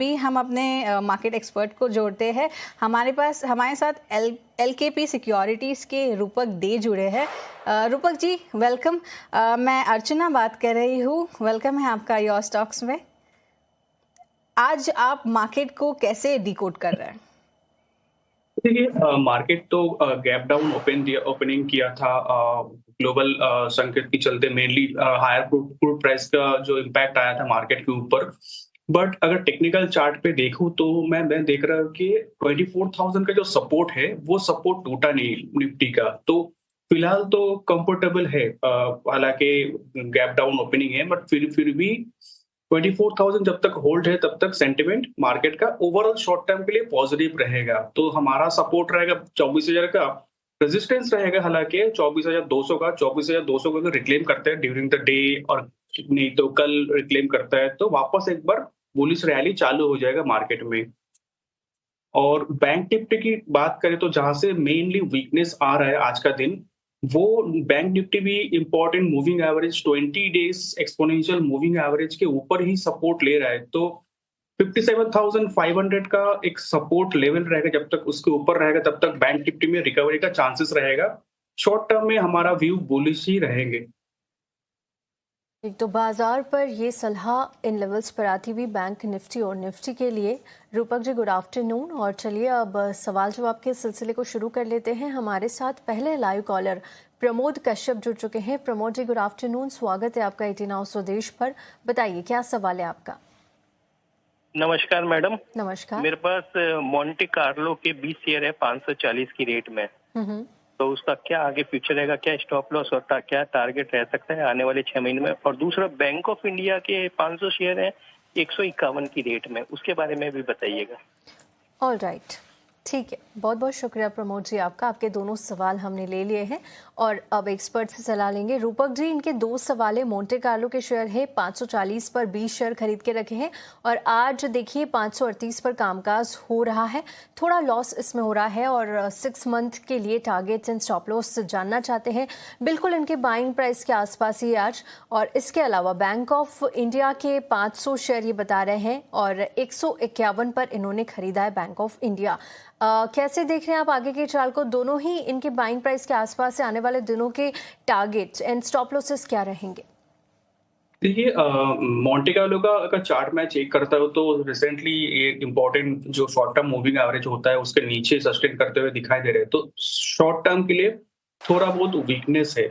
भी हम अपने मार्केट एक्सपर्ट को जोड़ते हैं। हमारे साथ एलकेपी सिक्योरिटीज़ के रूपक दे जुड़े हैं। रूपक जी वेलकम। मैं अर्चना बात कर रही हूँ। वेलकम है आपका योर स्टॉक्स में। आज आप मार्केट को कैसे डिकोड कर रहे हैं? देखिए, मार्केट तो गैप डाउन ओपनिंग किया था ग्लोबल संकट के चलते, मेनली हायर क्रूड प्राइस का जो इम्पैक्ट आया था मार्केट के ऊपर। बट अगर टेक्निकल चार्ट पे देखूं तो मैं देख रहा हूँ कि 24,000 का जो सपोर्ट है वो सपोर्ट टूटा नहीं निफ्टी का। तो फिलहाल तो कंफर्टेबल है, हालांकि गैप डाउन ओपनिंग है, बट फिर भी 24,000 जब तक होल्ड है तब तक सेंटिमेंट मार्केट का ओवरऑल शॉर्ट टर्म के लिए पॉजिटिव रहेगा। तो हमारा सपोर्ट रहेगा 24,000 का, रेजिस्टेंस रहेगा हालांकि 24,200 का। 24,200 को अगर रिक्लेम करते हैं ड्यूरिंग द डे, और नहीं तो कल रिक्लेम करता है तो वापस एक बार बुलिश रैली चालू हो जाएगा मार्केट में। और बैंक निफ्टी की बात करें तो जहां से मेनली वीकनेस आ रहा है आज का दिन, वो बैंक निफ्टी भी important moving average 20 days exponential moving average के ऊपर ही सपोर्ट ले रहा है। तो 57,500 का एक सपोर्ट लेवल रहेगा, जब तक उसके ऊपर रहेगा तब तक बैंक निफ्टी में रिकवरी का चांसेस रहेगा। शॉर्ट टर्म में हमारा व्यू बुलिश ही रहेंगे। एक तो बाजार पर ये सलाह इन लेवल्स पर आती हुई बैंक निफ्टी और निफ्टी के लिए। Rupak ji good afternoon. और चलिए अब सवाल जवाब के सिलसिले को शुरू कर लेते हैं। हमारे साथ पहले लाइव कॉलर प्रमोद कश्यप जुड़ चुके हैं। प्रमोद जी गुड आफ्टरनून, स्वागत है आपका 18 हाउस स्वदेश पर। बताइए क्या सवाल है आपका? नमस्कार मैडम। नमस्कार। मेरे पास मोंटे कार्लो के 20 शेयर है 540 की रेट में। तो उसका क्या आगे फ्यूचर रहेगा, क्या स्टॉप लॉस और क्या टारगेट रह सकता है आने वाले 6 महीने में? और दूसरा बैंक ऑफ इंडिया के 500 शेयर है 151 की रेट में, उसके बारे में भी बताइएगा। ऑल राइट, ठीक है, बहुत बहुत शुक्रिया प्रमोद जी आपका। आपके दोनों सवाल हमने ले लिए हैं और अब एक्सपर्ट से सलाह लेंगे। रूपक जी, इनके दो सवाल है। मोंटे कार्लो के शेयर है 540 पर 20 शेयर खरीद के रखे हैं और आज देखिए 538 पर कामकाज हो रहा है। थोड़ा लॉस इसमें हो रहा है और 6 मंथ के लिए टारगेट्स एंड स्टॉप लॉस जानना चाहते हैं। बिल्कुल इनके बाइंग प्राइस के आसपास ही आज। और इसके अलावा बैंक ऑफ इंडिया के 500 शेयर ये बता रहे हैं और 151 पर इन्होंने खरीदा है बैंक ऑफ इंडिया। कैसे देख रहे हैं आप आगे के चाल को? दोनों ही इनके बाइंग प्राइस के आसपास से आने वाले दिनों के टारगेट्स एंड स्टॉप लॉसेस क्या रहेंगे? देखिए, मोंटे कार्लो का अगर चार्ट मैं चेक करता हूँ तो रिसेंटली ये इंपॉर्टेंट जो शॉर्ट टर्म मूविंग एवरेज होता है उसके नीचे सस्टेन करते हुए दिखाई दे रहे हैं। तो शॉर्ट टर्म के लिए थोड़ा बहुत वीकनेस है,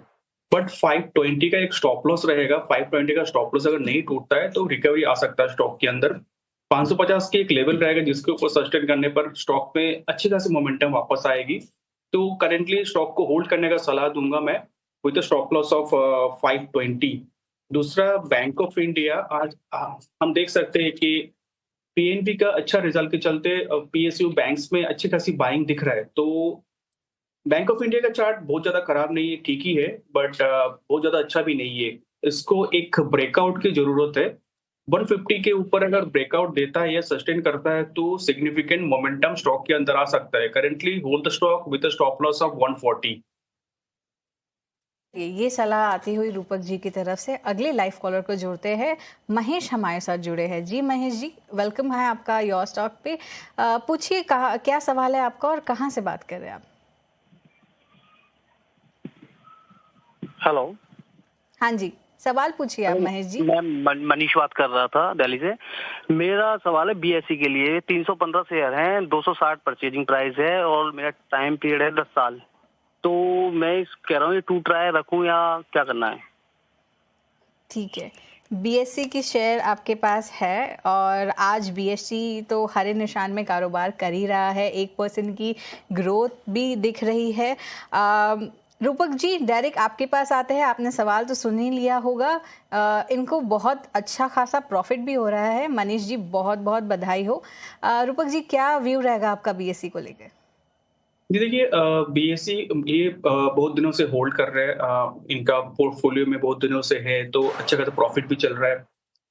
बट 520 का एक स्टॉप लॉस रहेगा। 520 का स्टॉप लॉस अगर नहीं टूटता है तो रिकवरी आ सकता है स्टॉक के अंदर। 550 की एक लेवल रहेगा जिसके ऊपर सस्टेन करने पर स्टॉक में अच्छी खासी मोमेंटम वापस आएगी। तो करेंटली स्टॉक को होल्ड करने का सलाह दूंगा मैं, विद स्टॉप लॉस ऑफ 520। दूसरा बैंक ऑफ इंडिया, आज हम देख सकते हैं कि पीएनबी का अच्छा रिजल्ट के चलते पीएसयू बैंक्स में अच्छी खासी बाइंग दिख रहा है। तो बैंक ऑफ इंडिया का चार्ट बहुत ज्यादा खराब नहीं है, ठीक ही है, बट बहुत ज्यादा अच्छा भी नहीं है। इसको एक ब्रेकआउट की जरूरत है। 150 के ऊपर अगर ब्रेकआउट देता है या सस्टेन करता है तो सिग्निफिकेंट मोमेंटम स्टॉक के अंदर आ सकता है। Currently hold the stock with stop loss of 140। ये सलाह आती हुई रूपक जी की तरफ से। अगले लाइव कॉलर को जोड़ते हैं। महेश हमारे साथ जुड़े हैं। जी महेश जी वेलकम है आपका योर स्टॉक पे। पूछिए क्या सवाल है आपका और कहाँ से बात कर रहे हैं आप? हेलो। हाँ जी, सवाल पूछिए आप महेश जी। मैं मनीष बात कर रहा था दिल्ली से। मेरा सवाल है बीएससी के लिए 315 शेयर हैं, 260 परचेजिंग प्राइस है और मेरा टाइम पीरियड है 10 साल। तो मैं कह रहा हूँ ये टू ट्राई रखूं या क्या करना है? ठीक है, बीएससी की शेयर आपके पास है और आज बीएससी तो हरे निशान में कारोबार कर ही रहा है। 1% की ग्रोथ भी दिख रही है। रूपक जी डायरेक्ट आपके पास आते हैं। आपने सवाल तो सुन ही लिया होगा। इनको बहुत अच्छा खासा प्रॉफिट भी हो रहा है। मनीष जी बहुत बहुत बधाई हो। रूपक जी क्या व्यू रहेगा आपका बीएससी को लेकर? जी देखिए, बीएससी ये बहुत दिनों से होल्ड कर रहे हैं, इनका पोर्टफोलियो में बहुत दिनों से है, तो अच्छा खासा प्रॉफिट भी चल रहा है।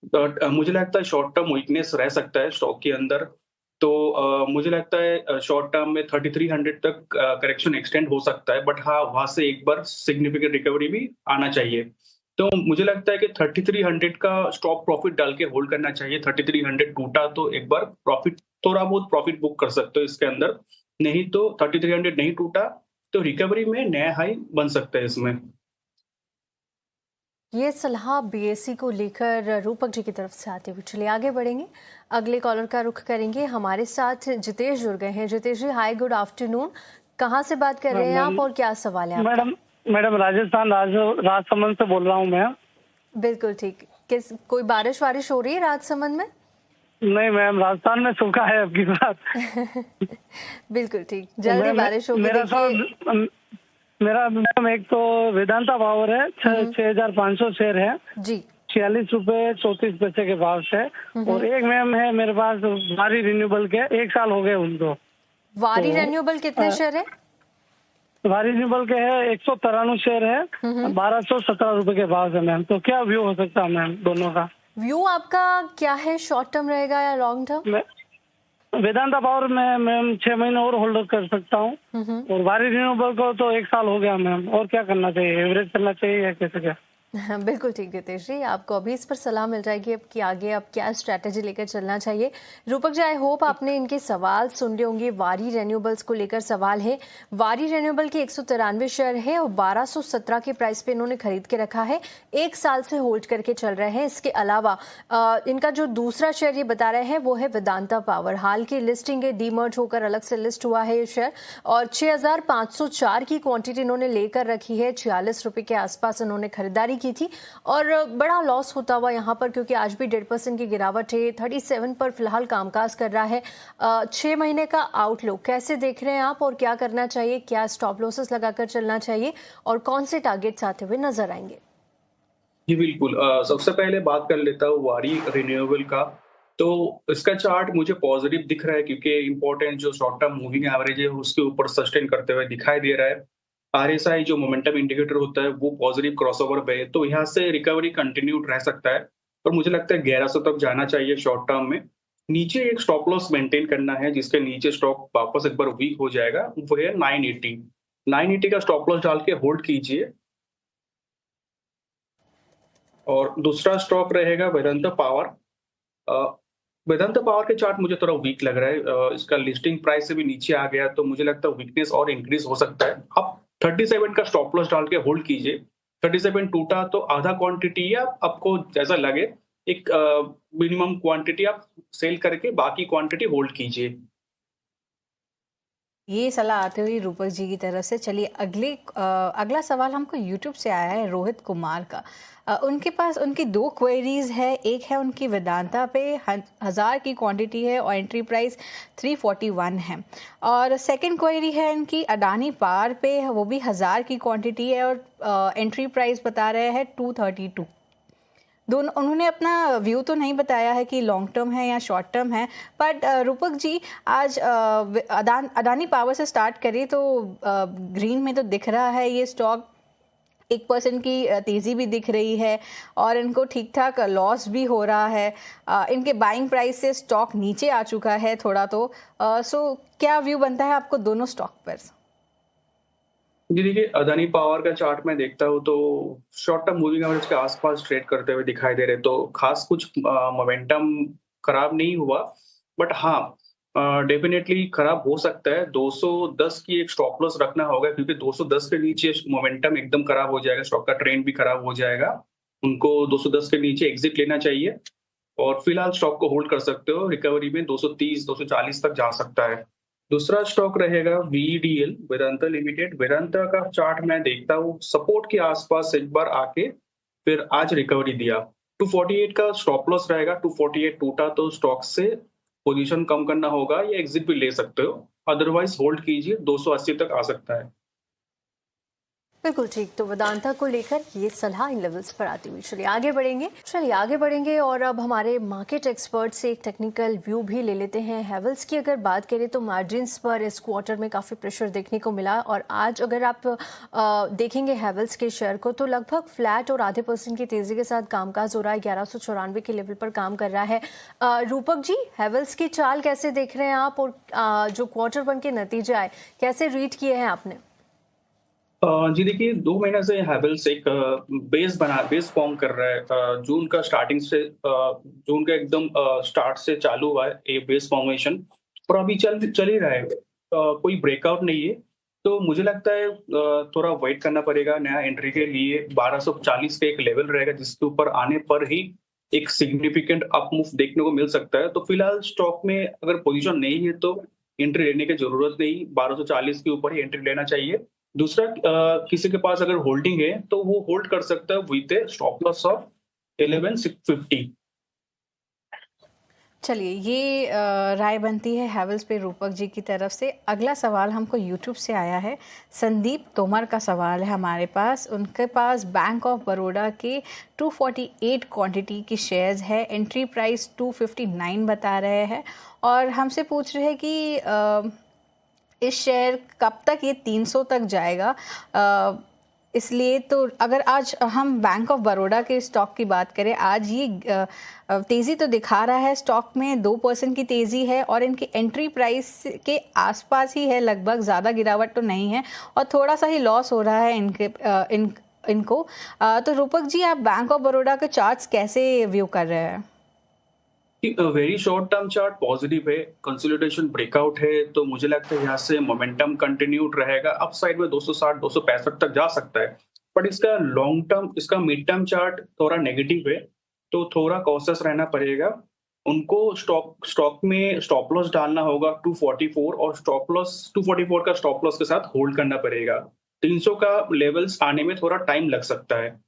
बट मुझे लगता है शॉर्ट टर्म वीकनेस रह सकता है स्टॉक के अंदर। तो मुझे लगता है शॉर्ट टर्म में 3300 तक करेक्शन एक्सटेंड हो सकता है, बट हाँ वहां से एक बार सिग्निफिकेंट रिकवरी भी आना चाहिए। तो मुझे लगता है कि 3300 का स्टॉप प्रॉफिट डाल के होल्ड करना चाहिए। 3300 टूटा तो एक बार प्रॉफिट, थोड़ा बहुत प्रॉफिट बुक कर सकते हो इसके अंदर, नहीं तो 3300 नहीं टूटा तो रिकवरी में नया हाई बन सकता है इसमें। ये सलाह बीएसई को लेकर रूपक जी की तरफ से आती हुई। चलिए आगे बढ़ेंगे, अगले कॉलर का रुख करेंगे। हमारे साथ जितेश जुड़ गए हैं। जितेश जी, हाय, गुड आफ्टरनून। कहाँ से बात कर रहे हैं आप और क्या सवाल है आपका? मैडम राजस्थान राजसमंद से बोल रहा हूँ मैं। बिल्कुल ठीक। कोई बारिश वारिश हो रही है राजसमंद में? नहीं मैम, राजस्थान में सूखा है आपकी बात। बिल्कुल ठीक, जल्दी बारिश होगी। देखिए, मेरा मैम एक तो वेदांता पावर है, 6500 शेयर है जी, 46 रुपए 34 पैसे के भाव से। और एक मैम है मेरे पास वारी रिन्यूएबल के, 1 साल हो गए उनको। वारी रिन्यूएबल कितने शेयर है? वारी रिन्यूएबल के है 193 शेयर है, 1217 रुपए के भाव से मैम। तो क्या व्यू हो सकता है मैम दोनों का? व्यू आपका क्या है, शॉर्ट टर्म रहेगा या लॉन्ग टर्म? वेदांता पावर में मैम 6 महीने और होल्ड कर सकता हूँ, और वारी रिन्यूएबल को तो 1 साल हो गया मैम। और क्या करना चाहिए, एवरेज करना चाहिए या कैसे क्या? बिल्कुल ठीक जितेश जी, आपको अभी इस पर सलाह मिल जाएगी अब कि आगे अब क्या स्ट्रैटेजी लेकर चलना चाहिए। रूपक जी, आई होप आपने इनके सवाल सुन लिए होंगे। वारी रिन्यूएबल्स को लेकर सवाल है। वारी रिन्यूएबल के 193 शेयर है और 1217 के प्राइस पे इन्होंने खरीद के रखा है, 1 साल से होल्ड करके चल रहे हैं। इसके अलावा इनका जो दूसरा शेयर ये बता रहे हैं वो है वेदांता पावर। हाल की लिस्टिंग है, डीमर्ज होकर अलग से लिस्ट हुआ है ये शेयर, और 6504 की क्वांटिटी इन्होंने लेकर रखी है। 46 रुपए के आसपास इन्होंने खरीदारी की थी और बड़ा लॉस होता हुआ यहाँ पर, क्योंकि आज भी 1.5% की गिरावट है। 37 पर फिलहाल कामकाज कर रहा है। 6 महीने का आउटलुक कैसे देख रहे हैं आप और क्या करना चाहिए? क्या स्टॉप लॉसेस लगाकर चलना चाहिए और कौन से टारगेट्स आते हुए नजर आएंगे? जी बिल्कुल, सबसे पहले बात कर लेता हूँ वारी रिन्यूएबल का। तो इसका चार्ट मुझे पॉजिटिव दिख रहा है, क्योंकि इंपॉर्टेंट जो शॉर्ट टर्म मूविंग एवरेज है उसके ऊपर सस्टेन करते हुए दिखाई दे रहा है। आरएसआई जो मोमेंटम इंडिकेटर होता है वो पॉजिटिव क्रॉसओवर पे है, तो यहाँ से रिकवरी कंटिन्यूड रह सकता है। और मुझे लगता है 1100 तक जाना चाहिए शॉर्ट टर्म में। नीचे एक स्टॉप लॉस मेंटेन करना है, जिसके नीचे स्टॉक वापस एक बार वीक हो जाएगा, वो है 980 का स्टॉप लॉस डाल के होल्ड कीजिए। और दूसरा स्टॉक रहेगा वेदांता पावर। वेदांता पावर के चार्ट मुझे थोड़ा वीक लग रहा है। इसका लिस्टिंग प्राइस से भी नीचे आ गया, तो मुझे लगता है वीकनेस और इंक्रीज हो सकता है। आप 37 का स्टॉप लॉस डाल के होल्ड कीजिए। 37 टूटा तो आधा क्वांटिटी या आपको जैसा लगे एक मिनिमम क्वांटिटी आप सेल करके बाकी क्वांटिटी होल्ड कीजिए। ये सलाह आती हुई रूपक जी की तरफ से। चलिए अगला सवाल हमको यूट्यूब से आया है रोहित कुमार का। उनके पास उनकी 2 क्वेरीज है। एक है उनकी वेदांता पे 1000 की क्वांटिटी है और एंट्री प्राइस 341 है, और सेकंड क्वेरी है इनकी अडानी पावर पे, वो भी 1000 की क्वांटिटी है और एंट्री प्राइस बता रहे हैं 232। दोनों उन्होंने अपना व्यू तो नहीं बताया है कि लॉन्ग टर्म है या शॉर्ट टर्म है, बट रूपक जी आज अडानी पावर से स्टार्ट करें तो ग्रीन में तो दिख रहा है ये स्टॉक। 1% की तेजी भी दिख रही है और इनको ठीक ठाक लॉस भी हो रहा है। इनके बाइंग प्राइस से स्टॉक नीचे आ चुका है थोड़ा। तो सो क्या व्यू बनता है आपको दोनों स्टॉक पर? जी देखिए, अदानी पावर का चार्ट में देखता हूँ तो शॉर्ट टर्म मूविंग एवरेज के आसपास ट्रेड करते हुए दिखाई दे रहे, तो खास कुछ मोमेंटम खराब नहीं हुआ, बट हाँ डेफिनेटली खराब हो सकता है। 210 की एक स्टॉप लॉस रखना होगा, क्योंकि 210 के नीचे मोमेंटम एकदम खराब हो जाएगा, स्टॉक का ट्रेंड भी खराब हो जाएगा। उनको 210 के नीचे एग्जिट लेना चाहिए और फिलहाल स्टॉक को होल्ड कर सकते हो। रिकवरी में 230 240 तक जा सकता है। दूसरा स्टॉक रहेगा VDL, वेदांता लिमिटेड। वेदांता का चार्ट मैं देखता हूँ सपोर्ट के आसपास एक बार आके फिर आज रिकवरी दिया। 248 का स्टॉप लॉस रहेगा। 248 टूटा तो स्टॉक से पोजीशन कम करना होगा या एग्जिट भी ले सकते हो, अदरवाइज होल्ड कीजिए, 280 तक आ सकता है। बिल्कुल ठीक। तो वेदांता को लेकर ये सलाह इन लेवल्स पर आती हुई। चलिए आगे बढ़ेंगे और अब हमारे मार्केट एक्सपर्ट से एक टेक्निकल व्यू भी ले लेते हैं। हैवेल्स की अगर बात करें तो मार्जिन्स पर इस क्वार्टर में काफ़ी प्रेशर देखने को मिला और आज अगर आप देखेंगे हैवेल्स के शेयर को तो लगभग फ्लैट और आधे % की तेजी के साथ कामकाज हो रहा है। 1194 के लेवल पर काम कर रहा है। रूपक जी, हैवेल्स की चाल कैसे देख रहे हैं आप और जो क्वार्टर 1 के नतीजे आए कैसे रीड किए हैं आपने? जी देखिए, 2 महीने से हैवेल्स एक बेस फॉर्म कर रहा है। जून का स्टार्टिंग से जून का एकदम स्टार्ट से चालू हुआ है ये बेस फॉर्मेशन, और अभी चल ही रहा है। कोई ब्रेकआउट नहीं है, तो मुझे लगता है थोड़ा वेट करना पड़ेगा नया एंट्री के लिए। 1240 का एक लेवल रहेगा जिसके ऊपर आने पर ही एक सिग्निफिकेंट अप मूव देखने को मिल सकता है। तो फिलहाल स्टॉक में अगर पोजीशन नहीं है तो एंट्री लेने की जरूरत नहीं, 1240 के ऊपर ही एंट्री लेना चाहिए। दूसरा, किसी के पास अगर होल्डिंग है तो वो होल्ड कर सकता है with A stop loss of 11,650। चलिए, ये राय बनती है हैवेल्स पे रूपक जी की तरफ से। अगला सवाल हमको यूट्यूब से आया है। संदीप तोमर का सवाल है हमारे पास। उनके पास बैंक ऑफ बड़ौदा के 248 क्वांटिटी की शेयर्स है। एंट्री प्राइस 259 बता रहे हैं और हमसे पूछ रहे हैं कि इस शेयर कब तक ये 300 तक जाएगा। इसलिए तो अगर आज हम बैंक ऑफ बड़ौदा के स्टॉक की बात करें, आज ये तेज़ी तो दिखा रहा है, स्टॉक में 2% की तेज़ी है और इनकी एंट्री प्राइस के आसपास ही है लगभग, ज़्यादा गिरावट तो नहीं है और थोड़ा सा ही लॉस हो रहा है इनको। तो रूपक जी, आप बैंक ऑफ बड़ौदा के चार्ट्स कैसे व्यू कर रहे हैं? Very short term chart positive है, कंसोलिडेशन ब्रेकआउट है, तो मुझे लगता है यहाँ से मोमेंटम कंटिन्यूड रहेगा। अपसाइड में 260 265 तक जा सकता है, बट इसका लॉन्ग टर्म, इसका मिड टर्म चार्ट थोड़ा नेगेटिव है, तो थोड़ा कॉशियस रहना पड़ेगा उनको। स्टॉक में स्टॉप लॉस डालना होगा 244, और स्टॉप लॉस 244 का स्टॉप लॉस के साथ होल्ड करना पड़ेगा। 300 का लेवल्स आने में थोड़ा टाइम लग सकता है।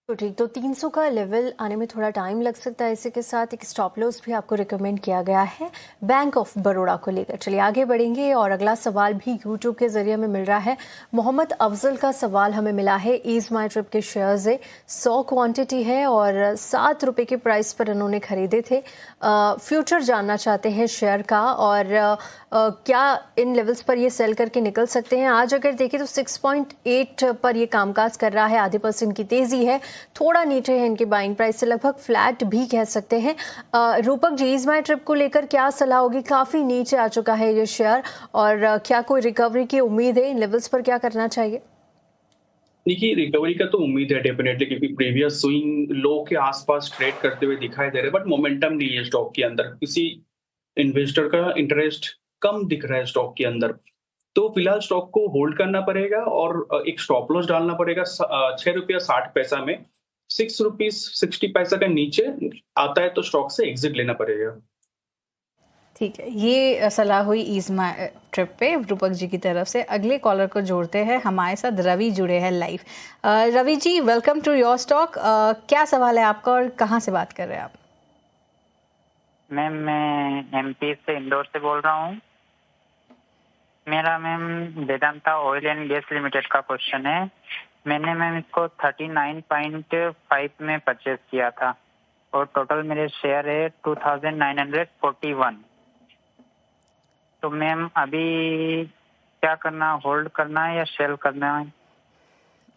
तो ठीक, तो 300 का लेवल आने में थोड़ा टाइम लग सकता है। इसी के साथ एक स्टॉप लॉस भी आपको रिकमेंड किया गया है बैंक ऑफ बड़ौदा को लेकर। चलिए आगे बढ़ेंगे और अगला सवाल भी यूट्यूब के जरिए हमें मिल रहा है। मोहम्मद अफजल का सवाल हमें मिला है। ईज माई ट्रिप के शेयर्स है, 100 क्वांटिटी है और 7 रुपये के प्राइस पर उन्होंने खरीदे थे। फ्यूचर जानना चाहते हैं शेयर का और क्या इन लेवल्स पर ये सेल करके निकल सकते हैं। आज अगर देखें तो 6.8 पर ये कामकाज कर रहा है, आधे % की तेजी है, थोड़ा नीचे है इनकी बाइंग प्राइस से, लगभग फ्लैट भी कह सकते हैं। रूपक जी, ईज माई ट्रिप को लेकर क्या सलाह होगी? काफी नीचे आ चुका है ये शेयर और क्या कोई रिकवरी की उम्मीद है? इन लेवल्स पर क्या करना चाहिए? देखिए, रिकवरी का तो उम्मीद है डेफिनेटली, क्योंकि प्रीवियस स्विंग लो के आसपास ट्रेड करते हुए दिखाई दे रहे हैं, बट मोमेंटम नहीं है स्टॉक के अंदर। किसी इन्वेस्टर का इंटरेस्ट कम दिख रहा है स्टॉक के अंदर, तो फिलहाल स्टॉक को होल्ड करना पड़ेगा और एक स्टॉप लॉस डालना पड़ेगा 6 रुपया 60 पैसा में। 6 रुपीज 60 पैसा का नीचे आता है तो स्टॉक से एग्जिट लेना पड़ेगा। ठीक है, ये सलाह हुई ईज माई ट्रिप पे रूपक जी की तरफ से। अगले कॉलर को जोड़ते हैं, हमारे साथ रवि जुड़े हैं live. Ravi ji, welcome to your stock. क्या सवाल है आपका और कहाँ से बात कर रहे हैं आप? मैम, मैं एमपी से, इंदौर से बोल रहा हूँ। मेरा ma'am Vedanta oil and gas limited का क्वेश्चन है। मैंने मैम इसको 39.5 में परचेज किया था और टोटल मेरे शेयर है 2941। तो मैम अभी क्या करना, होल्ड करना है या सेल करना है?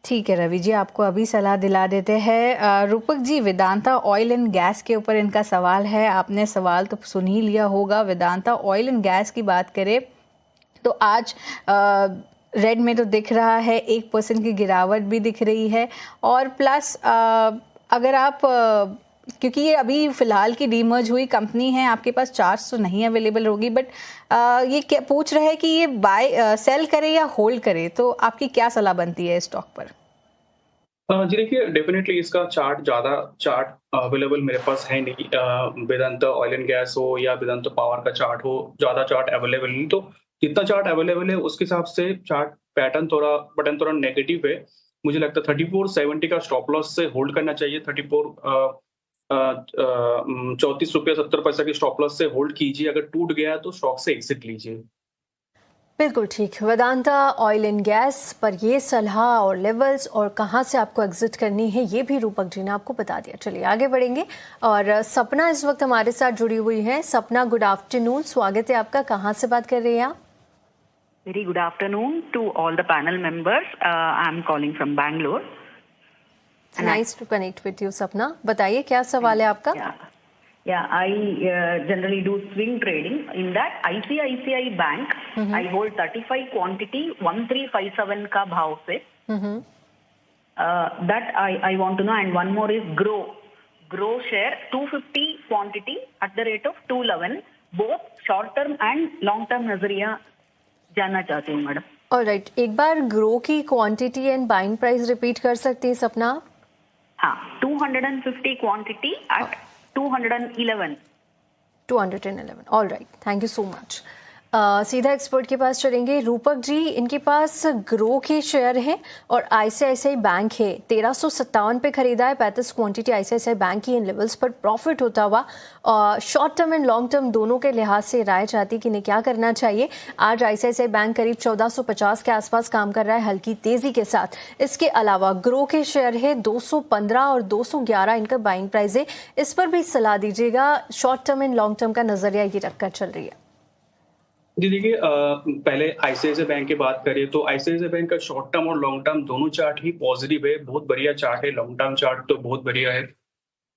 ठीक है रवि जी, आपको अभी सलाह दिला देते हैं। Rupak ji, Vedanta oil and gas के ऊपर इनका सवाल है। आपने सवाल तो सुन ही लिया होगा। वेदांता ऑयल एंड गैस की बात करें तो आज रेड में तो दिख रहा है, 1% की गिरावट भी दिख रही है और प्लस अगर आप क्योंकि ये अभी फिलहाल की डीमर्ज हुई कंपनी है, आपके पास चार्ट्स तो नहीं अवेलेबल होगी, बट ये क्या पूछ रहे हैं कि ये बाय सेल करे या होल्ड करे, तो आपकी क्या सलाह बनती है स्टॉक पर? जी देखिए, डेफिनेटली इसका चार्ट अवेलेबल मेरे पास है नहीं। वेदांता ऑयल एंड गैस हो या वेदांता पावर का चार्ट हो, ज्यादा चार्ट अवेलेबल नहीं, तो जितना चार्ट अवेलेबल है उसके हिसाब से चार्ट पैटर्न थोड़ा नेगेटिव है। मुझे लगता है 34.70 का स्टॉप लॉस से होल्ड करना चाहिए। 34 रुपया 70 पैसा की स्टॉप लॉस से होल्ड कीजिए। अगर टूट गया तो स्टॉक से एग्जिट लीजिए। बिल्कुल ठीक। वेदांता ऑयल एंड गैस पर ये सलाह और लेवल्स और कहां से आपको एग्जिट करनी है ये भी रूपक जी ने आपको बता दिया। चलिए आगे बढ़ेंगे और सपना इस वक्त हमारे साथ जुड़ी हुई है। सपना, गुड आफ्टरनून, स्वागत है आपका। कहां से बात कर रही हैं आप? Very good afternoon to all the panel members. I'm calling from Bangalore. Nice to connect with you, सपना। बताइए क्या सवाल है आपका? Yeah, I generally do swing trading. In that, ICICI Bank I hold 35 quantity 1357 का भाव से. That I want to know. And one more is grow share 250 quantity at the rate of 211. Both short term and long term नजरिया जानना चाहती हूँ madam. Alright, एक बार grow की quantity and buying price repeat कर सकती हैं सपना? हाँ, 250 quantity eight 211. 211. Alright, thank you so much. सीधा एक्सपर्ट के पास चलेंगे. रूपक जी, इनके पास ग्रो के शेयर हैं और आईसीआईसीआई बैंक है. 1357 पे खरीदा है. 35 क्वांटिटी आईसीआईसीआई बैंक की. इन लेवल्स पर प्रॉफिट होता हुआ. Short term and long term दोनों के लिहाज से राय चाहती कि इन्हें क्या करना चाहिए. आज आईसीआईसीआई बैंक करीब 1450 के आसपास काम कर रहा है हल्की तेजी के साथ. इसके अलावा ग्रो के शेयर है 215 और 211 इनका बाइंग प्राइस है. इस पर भी सलाह दीजिएगा. Short term and long term का नजरिया ये रखकर चल रही है. जी देखिए, पहले आईसीआईसीआई बैंक की बात करें तो आईसीआईसीआई बैंक का शॉर्ट टर्म और लॉन्ग टर्म दोनों चार्ट ही पॉजिटिव है. बहुत बढ़िया चार्ट है. लॉन्ग टर्म चार्ट तो बहुत बढ़िया है.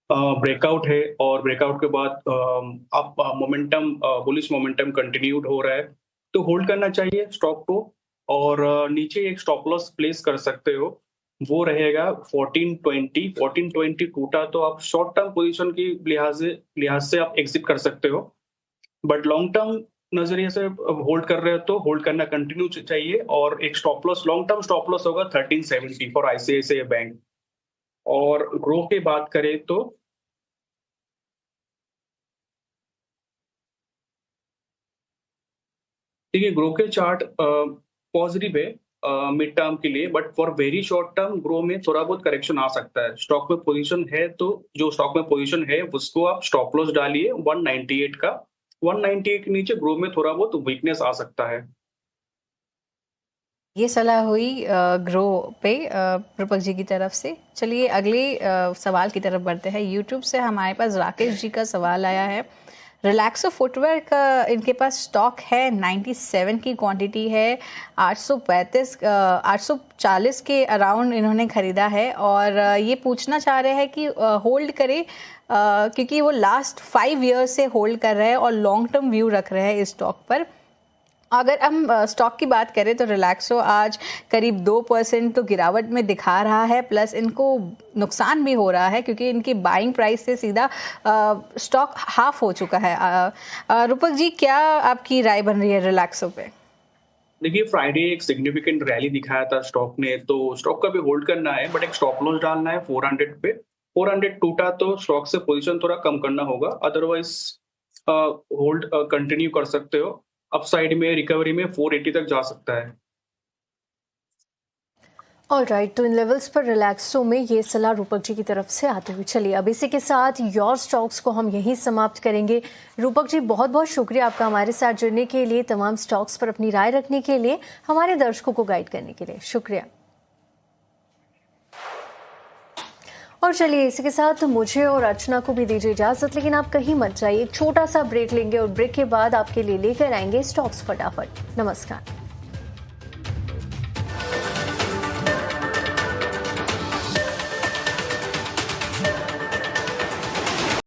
ब्रेकआउट है और ब्रेकआउट के बाद अब मोमेंटम, बुलिश मोमेंटम कंटिन्यूड हो रहा है, तो होल्ड करना चाहिए स्टॉक को. और नीचे एक स्टॉप लॉस प्लेस कर सकते हो, वो रहेगा 1420. 1420 टूटा तो आप शॉर्ट टर्म पोजीशन की लिहाज से आप एग्जिट कर सकते हो. बट लॉन्ग टर्म नजरिए से होल्ड कर रहे हो तो होल्ड करना कंटिन्यू चाहिए. और एक stop loss, long term stop loss होगा 1370 फॉर आईसीआईसीआई बैंक. और ग्रो की बात करें तो देखिए, ग्रो के चार्ट पॉजिटिव है मिड टर्म के लिए, but for very short term grow में थोड़ा बहुत करेक्शन आ सकता है. स्टॉक में पोजीशन है तो जो स्टॉक में पोजीशन है उसको आप स्टॉप लॉस डालिए 198 का. 198 के नीचे ग्रो में थोड़ा बहुत वीकनेस आ सकता है. ये सलाह हुई ग्रो पे रूपक जी की तरफ से. चलिए अगले सवाल की तरफ बढ़ते हैं. यूट्यूब से हमारे पास राकेश जी का सवाल आया है. रिलैक्सो फुटवेयर का इनके पास स्टॉक है, 97 की क्वांटिटी है. 840 के अराउंड इन्होंने खरीदा है और ये पूछना चाह रहे हैं कि होल्ड करें क्योंकि वो लास्ट 5 ईयर्स से होल्ड कर रहे हैं और लॉन्ग टर्म व्यू रख रहे हैं इस स्टॉक पर. अगर हम स्टॉक की बात करें तो रिलैक्सो आज करीब 2% तो गिरावट में दिखा रहा है, प्लस इनको नुकसान भी हो रहा है क्योंकि इनकी बाइंग प्राइस से सीधा स्टॉक हाफ हो चुका है. रूपक जी, क्या आपकी राय बन रही है रिलैक्सो पे? देखिए, फ्राइडे एक सिग्निफिकेंट रैली दिखाया था स्टॉक ने, तो स्टॉक का भी होल्ड करना है, बट एक स्टॉप लॉस डालना है 400 पे. 400 टूटा तो स्टॉक से पोजीशन थोड़ा कम करना होगा, अदरवाइज होल्ड कंटिन्यू कर सकते हो. अपसाइड में रिकवरी में 480 तक जा सकता है. ऑलराइट, तो इन लेवल्स पर रिलैक्सो में ये सलाह रूपक जी की तरफ से आती हुई. चलिए अब इसी के साथ योर स्टॉक्स को हम यहीं समाप्त करेंगे. रूपक जी, बहुत बहुत शुक्रिया आपका हमारे साथ जुड़ने के लिए, तमाम स्टॉक्स पर अपनी राय रखने के लिए, हमारे दर्शकों को गाइड करने के लिए. शुक्रिया. और चलिए इसी के साथ मुझे और अर्चना को भी दीजिए इजाजत, लेकिन आप कहीं मत जाइए. एक छोटा सा ब्रेक लेंगे और ब्रेक के बाद आपके लिए लेकर आएंगे स्टॉक्स फटाफट. नमस्कार.